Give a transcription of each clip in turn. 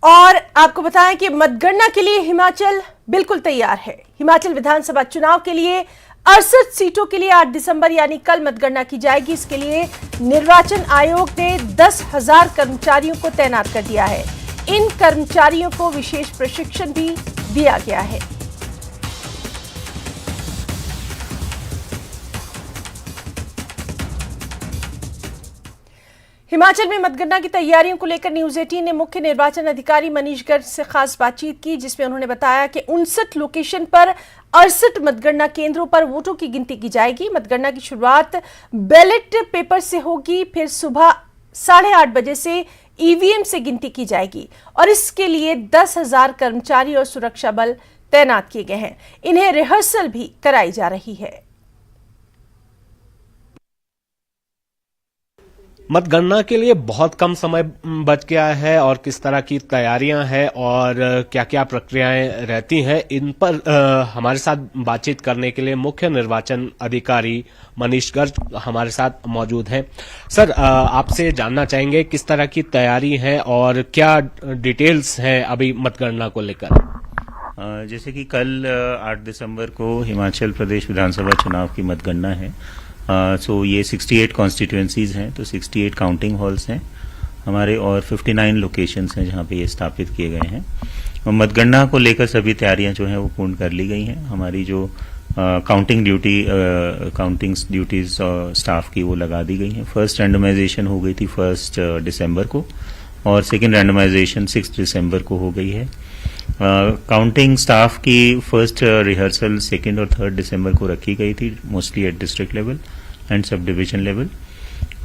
और आपको बताएं कि मतगणना के लिए हिमाचल बिल्कुल तैयार है। हिमाचल विधानसभा चुनाव के लिए 68 सीटों के लिए 8 दिसंबर यानी कल मतगणना की जाएगी। इसके लिए निर्वाचन आयोग ने 10,000 कर्मचारियों को तैनात कर दिया है। इन कर्मचारियों को विशेष प्रशिक्षण भी दिया गया है। हिमाचल में मतगणना की तैयारियों को लेकर न्यूज 18 ने मुख्य निर्वाचन अधिकारी मनीष गर्ग से खास बातचीत की, जिसमें उन्होंने बताया कि 59 लोकेशन पर 68 मतगणना केंद्रों पर वोटों की गिनती की जाएगी। मतगणना की शुरुआत बैलेट पेपर से होगी, फिर सुबह 8:30 बजे से ईवीएम से गिनती की जाएगी और इसके लिए 10,000 कर्मचारी और सुरक्षा बल तैनात किए गए हैं। इन्हें रिहर्सल भी कराई जा रही है। मतगणना के लिए बहुत कम समय बच गया है और किस तरह की तैयारियां हैं और क्या क्या प्रक्रियाएं रहती हैं, इन पर हमारे साथ बातचीत करने के लिए मुख्य निर्वाचन अधिकारी मनीष गर्ग हमारे साथ मौजूद हैं। सर, आपसे जानना चाहेंगे किस तरह की तैयारी है और क्या डिटेल्स हैं अभी मतगणना को लेकर। जैसे कि कल 8 दिसंबर को हिमाचल प्रदेश विधानसभा चुनाव की मतगणना है। सो ये 68 कॉन्स्टिट्यूएंसीज हैं, तो 68 काउंटिंग हॉल्स हैं हमारे और 59 लोकेशंस हैं जहां पे ये स्थापित किए गए हैं। और मतगणना को लेकर सभी तैयारियां जो हैं वो पूर्ण कर ली गई हैं। हमारी जो काउंटिंग ड्यूटीज स्टाफ की वो लगा दी गई हैं। फर्स्ट रैंडमाइजेशन हो गई थी 1 दिसंबर को और सेकेंड रैंडमाइजेशन 6 दिसंबर को हो गई है। काउंटिंग स्टाफ की फर्स्ट रिहर्सल 2 और 3 दिसंबर को रखी गई थी, mostly at district level and sub division level.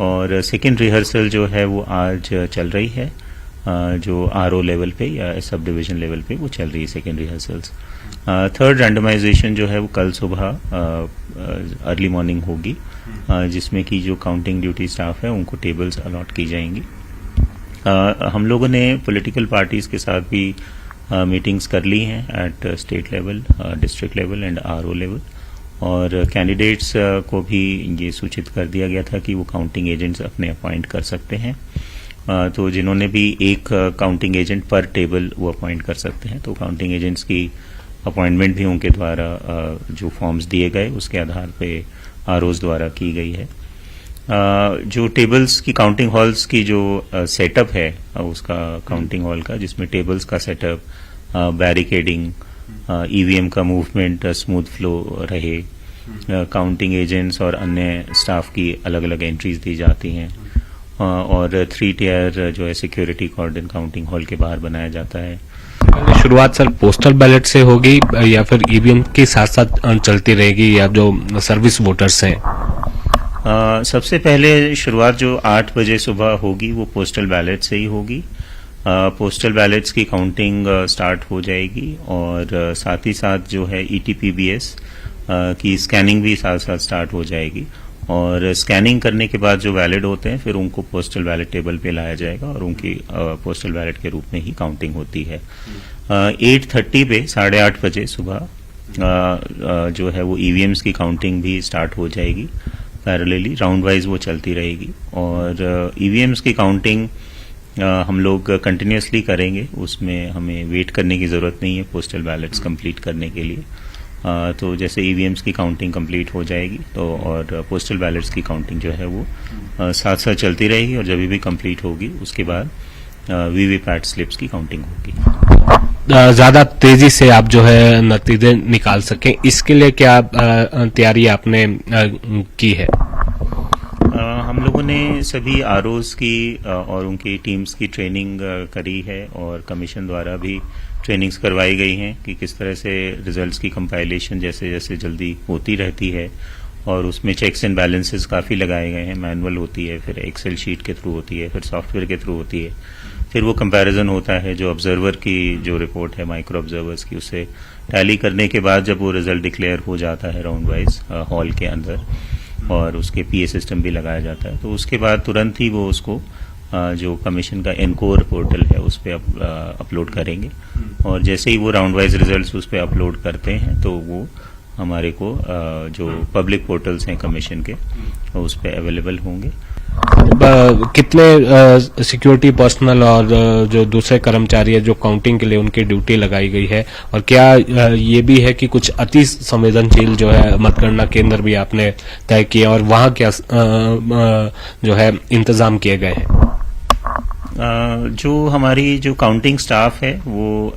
और सेकेंड रिहर्सल जो है वो आज चल रही है, जो आरओ लेवल पे या सब डिवीजन लेवल पे वो चल रही है सेकेंड रिहर्सल्स। थर्ड रैंडमाइजेशन जो है वो कल सुबह अर्ली मॉर्निंग होगी, जिसमें कि जो काउंटिंग ड्यूटी स्टाफ है उनको टेबल्स अलॉट की जाएंगी। हम लोगों ने पॉलिटिकल पार्टीज के साथ भी मीटिंग्स कर ली हैं at state level, district level and RO level. और कैंडिडेट्स को भी ये सूचित कर दिया गया था कि वो काउंटिंग एजेंट्स अपने अपॉइंट कर सकते हैं। तो जिन्होंने भी एक काउंटिंग एजेंट पर टेबल वो अपॉइंट कर सकते हैं, तो काउंटिंग एजेंट्स की अपॉइंटमेंट भी उनके द्वारा जो फॉर्म्स दिए गए उसके आधार पे आरओज द्वारा की गई है। जो टेबल्स की काउंटिंग हॉल्स की जो सेटअप है उसका काउंटिंग हॉल का, जिसमें टेबल्स का सेटअप, बैरिकेडिंग, ईवीएम का मूवमेंट स्मूथ फ्लो रहे, काउंटिंग एजेंट्स और अन्य स्टाफ की अलग अलग एंट्रीज दी जाती हैं और 3 टियर जो है सिक्योरिटी कॉर्डन काउंटिंग हॉल के बाहर बनाया जाता है। शुरुआत सर पोस्टल बैलेट से होगी या फिर ईवीएम के साथ साथ चलती रहेगी, या जो सर्विस वोटर्स हैं? सबसे पहले शुरुआत जो 8 बजे सुबह होगी वो पोस्टल बैलेट से ही होगी। पोस्टल बैलेट्स की काउंटिंग स्टार्ट हो जाएगी और साथ ही साथ जो है ईटीपीबीएस की स्कैनिंग भी साथ साथ स्टार्ट हो जाएगी। और स्कैनिंग करने के बाद जो वैलिड होते हैं फिर उनको पोस्टल बैलेट टेबल पे लाया जाएगा और उनकी पोस्टल बैलेट के रूप में ही काउंटिंग होती है। 8:30 पे 8:30 बजे सुबह जो है वो ईवीएम्स की काउंटिंग भी स्टार्ट हो जाएगी। पैरेलली राउंड वाइज वो चलती रहेगी और ईवीएम्स की काउंटिंग हम लोग कंटिन्यूसली करेंगे, उसमें हमें वेट करने की ज़रूरत नहीं है पोस्टल बैलेट्स कंप्लीट करने के लिए। तो जैसे ईवीएम्स की काउंटिंग कंप्लीट हो जाएगी तो और पोस्टल बैलेट्स की काउंटिंग जो है वो साथ साथ चलती रहेगी और जब भी कंप्लीट होगी उसके बाद वीवीपैट स्लिप्स की काउंटिंग होगी। ज्यादा तेजी से आप जो है नतीजे निकाल सकें, इसके लिए क्या तैयारी आपने की है? हम लोगों ने सभी आरओज की और उनकी टीम्स की ट्रेनिंग करी है और कमीशन द्वारा भी ट्रेनिंग्स करवाई गई हैं कि किस तरह से रिजल्ट्स की कंपाइलेशन जैसे जैसे जल्दी होती रहती है और उसमें चेक्स एंड बैलेंसेस काफ़ी लगाए गए हैं। मैनुअल होती है, फिर एक्सेल शीट के थ्रू होती है, फिर सॉफ्टवेयर के थ्रू होती है, फिर वो कंपैरिजन होता है जो ऑब्जर्वर की जो रिपोर्ट है माइक्रो ऑब्जर्वर्स की, उससे टैली करने के बाद जब वो रिजल्ट डिक्लेयर हो जाता है राउंड वाइज हॉल के अंदर और उसके पीए सिस्टम भी लगाया जाता है, तो उसके बाद तुरंत ही वो उसको जो कमीशन का एनकोर पोर्टल है उस पर अपलोड करेंगे और जैसे ही वो राउंड वाइज रिजल्ट्स उस पर अपलोड करते हैं तो वो हमारे को जो पब्लिक पोर्टल्स हैं कमीशन के उस पर अवेलेबल होंगे। कितने सिक्योरिटी पर्सनल और जो दूसरे कर्मचारी है जो काउंटिंग के लिए उनकी ड्यूटी लगाई गई है, और क्या ये भी है कि कुछ अति संवेदनशील जो है मतगणना केंद्र भी आपने तय किए और वहां क्या जो है इंतजाम किए गए हैं? जो हमारी जो काउंटिंग स्टाफ है वो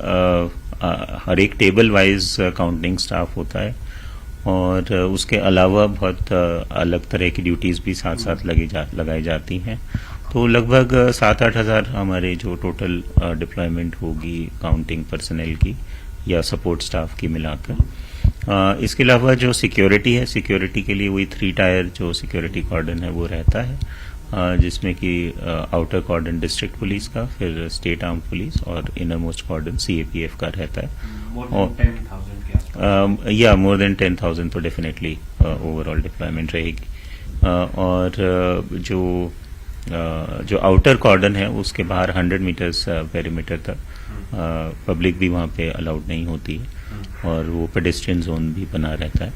हर एक टेबल वाइज काउंटिंग स्टाफ होता है, और उसके अलावा बहुत अलग तरह की ड्यूटीज भी साथ साथ लगाई जाती हैं। तो लगभग 7-8 हज़ार हमारे जो टोटल डिप्लॉयमेंट होगी काउंटिंग पर्सनल की या सपोर्ट स्टाफ की मिलाकर। इसके अलावा जो सिक्योरिटी है, सिक्योरिटी के लिए वही 3 टायर जो सिक्योरिटी कॉर्डन है वो रहता है, जिसमें कि आउटर कॉर्डन डिस्ट्रिक्ट पुलिस का, फिर स्टेट आर्म पुलिस और इनर मोस्ट कॉर्डन सीएपीएफ का रहता है। या मोर देन 10,000 तो डेफिनेटली ओवरऑल डिप्लॉयमेंट रहेगी। और जो आउटर कॉर्डन है उसके बाहर 100 मीटर्स पेरीमीटर तक पब्लिक भी वहाँ पे अलाउड नहीं होती है, और वो पेडेस्ट्रियन जोन भी बना रहता है।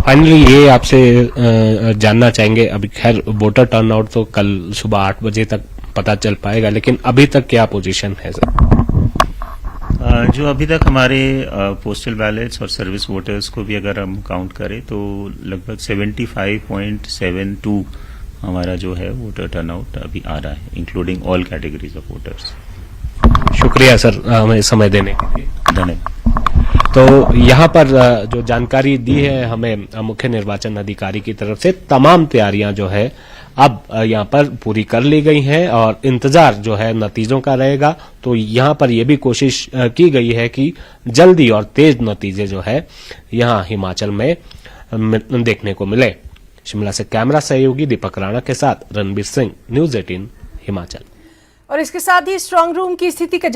फाइनली ये आपसे जानना चाहेंगे, अभी खैर वोटर टर्नआउट तो कल सुबह 8 बजे तक पता चल पाएगा, लेकिन अभी तक क्या पोजीशन है सर? जो अभी तक हमारे पोस्टल बैलेट्स और सर्विस वोटर्स को भी अगर हम काउंट करें तो लगभग 75.72 हमारा जो है वोटर टर्नआउट अभी आ रहा है, including all categories of voters. शुक्रिया सर हमें समय देने के लिए। धन्यवाद। तो यहाँ पर जो जानकारी दी है हमें मुख्य निर्वाचन अधिकारी की तरफ से, तमाम तैयारियां जो है अब यहाँ पर पूरी कर ली गई हैं और इंतजार जो है नतीजों का रहेगा। तो यहाँ पर यह भी कोशिश की गई है कि जल्दी और तेज नतीजे जो है यहाँ हिमाचल में देखने को मिले। शिमला से कैमरा सहयोगी दीपक राणा के साथ रणबीर सिंह, न्यूज़ 18 हिमाचल। और इसके साथ ही स्ट्रांग रूम की स्थिति का